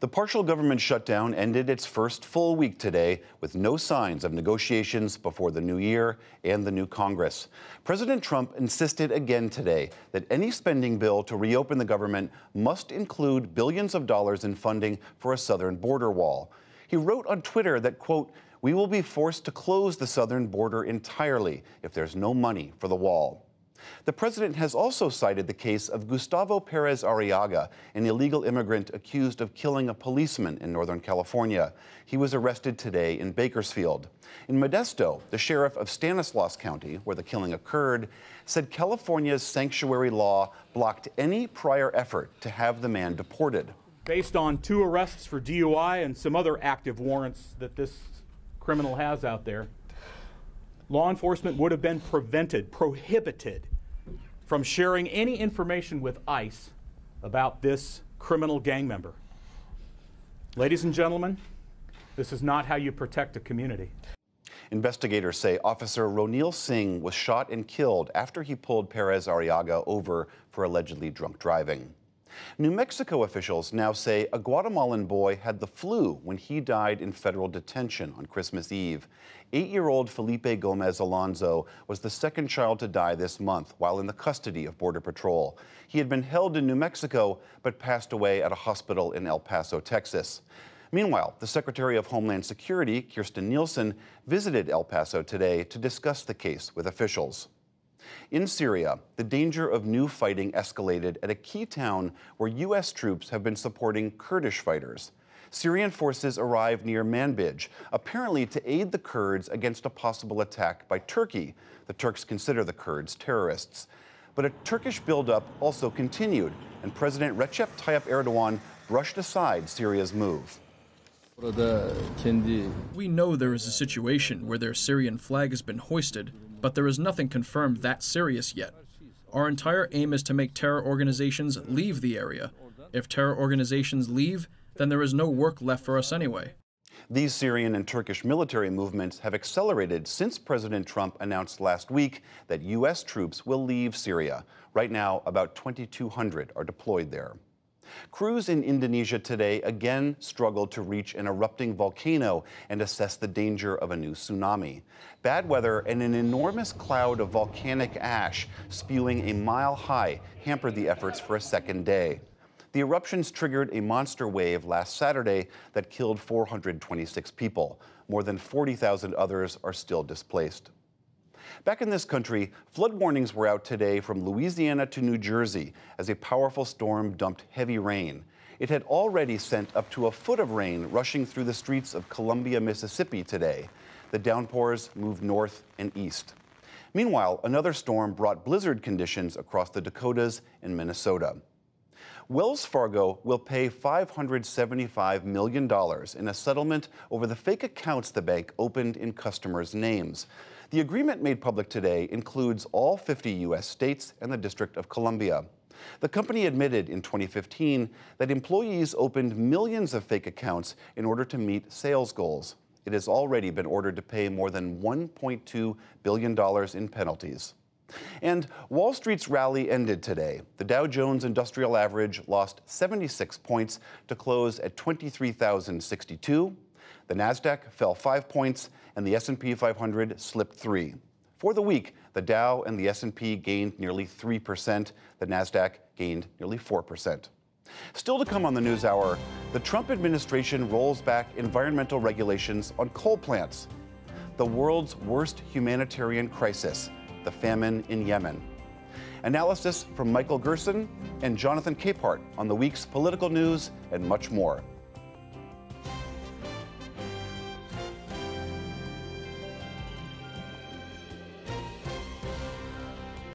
The partial government shutdown ended its first full week today with no signs of negotiations before the new year and the new Congress. President Trump insisted again today that any spending bill to reopen the government must include billions of dollars in funding for a southern border wall. He wrote on Twitter that, quote, "We will be forced to close the southern border entirely if there's no money for the wall." The president has also cited the case of Gustavo Perez Arriaga, an illegal immigrant accused of killing a policeman in Northern California. He was arrested today in Bakersfield. In Modesto, the sheriff of Stanislaus County, where the killing occurred, said California's sanctuary law blocked any prior effort to have the man deported. Based on 2 arrests for DUI and some other active warrants that this criminal has out there, law enforcement would have been prohibited from sharing any information with ICE about this criminal gang member. Ladies and gentlemen, this is not how you protect a community. Investigators say Officer Ronil Singh was shot and killed after he pulled Perez Arriaga over for allegedly drunk driving. New Mexico officials now say a Guatemalan boy had the flu when he died in federal detention on Christmas Eve. 8-year-old Felipe Gomez Alonso was the second child to die this month while in the custody of Border Patrol. He had been held in New Mexico but passed away at a hospital in El Paso, Texas. Meanwhile, the Secretary of Homeland Security, Kirstjen Nielsen, visited El Paso today to discuss the case with officials. In Syria, the danger of new fighting escalated at a key town where U.S. troops have been supporting Kurdish fighters. Syrian forces arrived near Manbij, apparently to aid the Kurds against a possible attack by Turkey. The Turks consider the Kurds terrorists. But a Turkish buildup also continued, and President Recep Tayyip Erdogan brushed aside Syria's move. We know there is a situation where their Syrian flag has been hoisted, but there is nothing confirmed that serious yet. Our entire aim is to make terror organizations leave the area. If terror organizations leave, then there is no work left for us anyway. These Syrian and Turkish military movements have accelerated since President Trump announced last week that U.S. troops will leave Syria. Right now, about 2,200 are deployed there. Crews in Indonesia today again struggled to reach an erupting volcano and assess the danger of a new tsunami. Bad weather and an enormous cloud of volcanic ash spewing a mile high hampered the efforts for a second day. The eruptions triggered a monster wave last Saturday that killed 426 people. More than 40,000 others are still displaced. Back in this country, flood warnings were out today from Louisiana to New Jersey as a powerful storm dumped heavy rain. It had already sent up to a foot of rain rushing through the streets of Columbia, Mississippi today. The downpours moved north and east. Meanwhile, another storm brought blizzard conditions across the Dakotas and Minnesota. Wells Fargo will pay $575 million in a settlement over the fake accounts the bank opened in customers' names. The agreement made public today includes all 50 U.S. states and the District of Columbia. The company admitted in 2015 that employees opened millions of fake accounts in order to meet sales goals. It has already been ordered to pay more than $1.2 billion in penalties. And Wall Street's rally ended today. The Dow Jones Industrial Average lost 76 points to close at 23,062. The Nasdaq fell 5 points, and the S&P 500 slipped 3. For the week, the Dow and the S&P gained nearly 3%. The Nasdaq gained nearly 4%. Still to come on the NewsHour, the Trump administration rolls back environmental regulations on coal plants. The world's worst humanitarian crisis, the famine in Yemen. Analysis from Michael Gerson and Jonathan Capehart on the week's political news and much more.